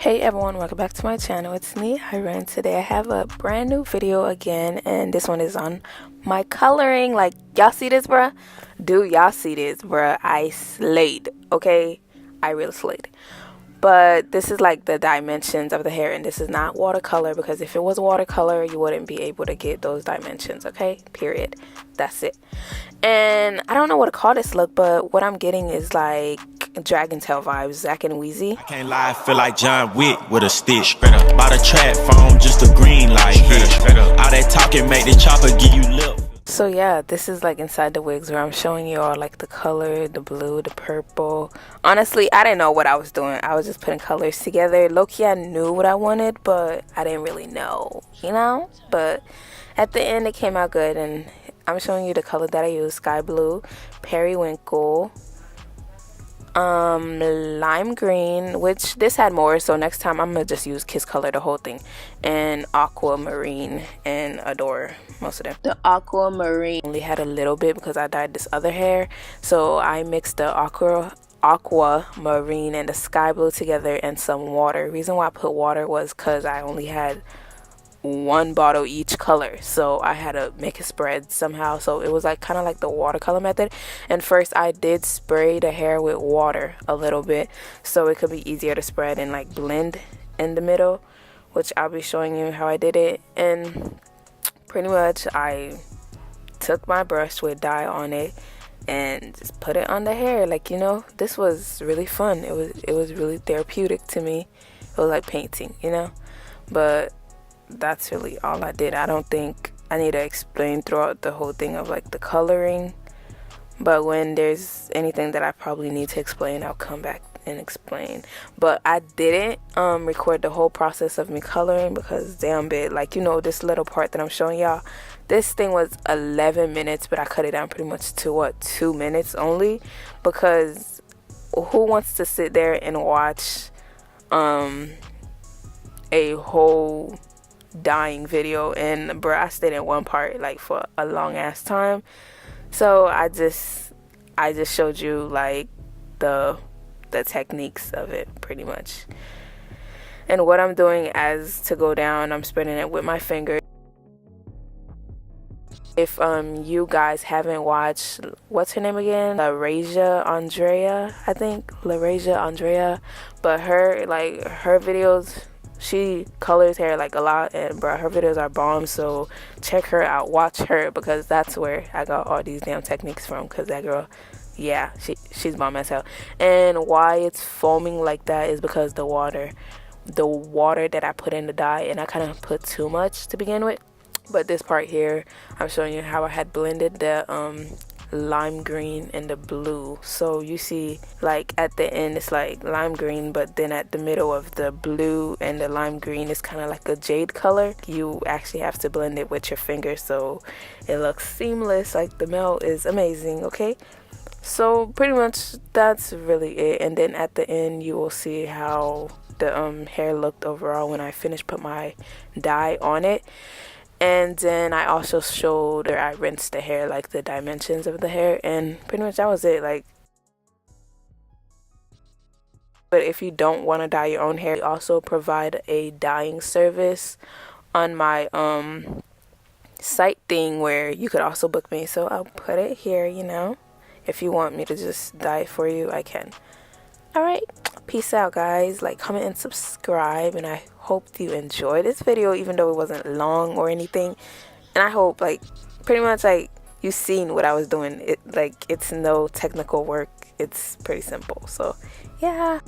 Hey everyone, welcome back to my channel. It's Itsneira, and today I have a brand new video again, and this one is on my coloring. Like, y'all see this, bruh? Do y'all see this, bruh? I slayed, okay? I really slayed. But this is like the dimensions of the hair, and this is not watercolor, because if it was watercolor you wouldn't be able to get those dimensions, okay? Period. That's it. And I don't know what to call this look, but what I'm getting is like Dragon Tail vibes, Zack and Wheezy. I can't lie, I feel like John Wick with a stick. Bought a trap phone, just a green light hit. All that talking make the chopper give you lip. So yeah, this is like inside the wigs where I'm showing you all like the color, the blue, the purple. Honestly, I didn't know what I was doing. I was just putting colors together. Low-key, I knew what I wanted, but I didn't really know, you know? But at the end, it came out good, and I'm showing you the color that I used: sky blue, periwinkle, lime green, which this had more, so next time I'm gonna just use kiss color the whole thing, and aquamarine and adore, most of them. The aquamarine only had a little bit because I dyed this other hair, so I mixed the aquamarine and the sky blue together and some water. Reason why I put water was because I only had one bottle each color, so I had to make it spread somehow. So it was like kind of like the watercolor method. And first I did spray the hair with water a little bit so it could be easier to spread and like blend in the middle, which I'll be showing you how I did it. And pretty much I took my brush with dye on it and just put it on the hair. Like, you know, this was really fun. It was really therapeutic to me. It was like painting, you know. But that's really all I did. I don't think I need to explain throughout the whole thing of like the coloring, but when there's anything that I probably need to explain, I'll come back and explain. But I didn't record the whole process of me coloring because damn it, like, you know, this little part that I'm showing y'all, this thing was 11 minutes, but I cut it down pretty much to what, 2 minutes only, because who wants to sit there and watch a whole dyeing video? And bruh, I stayed in one part like for a long ass time, so I just showed you like the techniques of it pretty much. And what I'm doing as to go down, I'm spreading it with my finger. If you guys haven't watched, what's her name again, LaRasia Andrea, I think LaRasia Andrea, but her videos, she colors hair like a lot, and bro, her videos are bomb. So check her out, watch her, because that's where I got all these damn techniques from, because that girl, yeah, she's bomb as hell. And why it's foaming like that is because the water that I put in the dye, and I kind of put too much to begin with. But this part here, I'm showing you how I had blended the lime green and the blue. So you see, like at the end it's like lime green, but then at the middle of the blue and the lime green is kind of like a jade color. You actually have to blend it with your finger so it looks seamless. Like, the melt is amazing, okay? So pretty much that's really it. And then at the end you will see how the hair looked overall when I finished put my dye on it. And then I also showed where I rinsed the hair, like the dimensions of the hair, and pretty much that was it. Like, but if you don't want to dye your own hair, I also provide a dyeing service on my site thing where you could also book me. So I'll put it here, you know. If you want me to just dye it for you, I can. Alright, peace out guys. Like, comment and subscribe, and I hope you enjoyed this video, even though it wasn't long or anything. And I hope, like, pretty much like you seen what I was doing. It's no technical work, it's pretty simple. So yeah.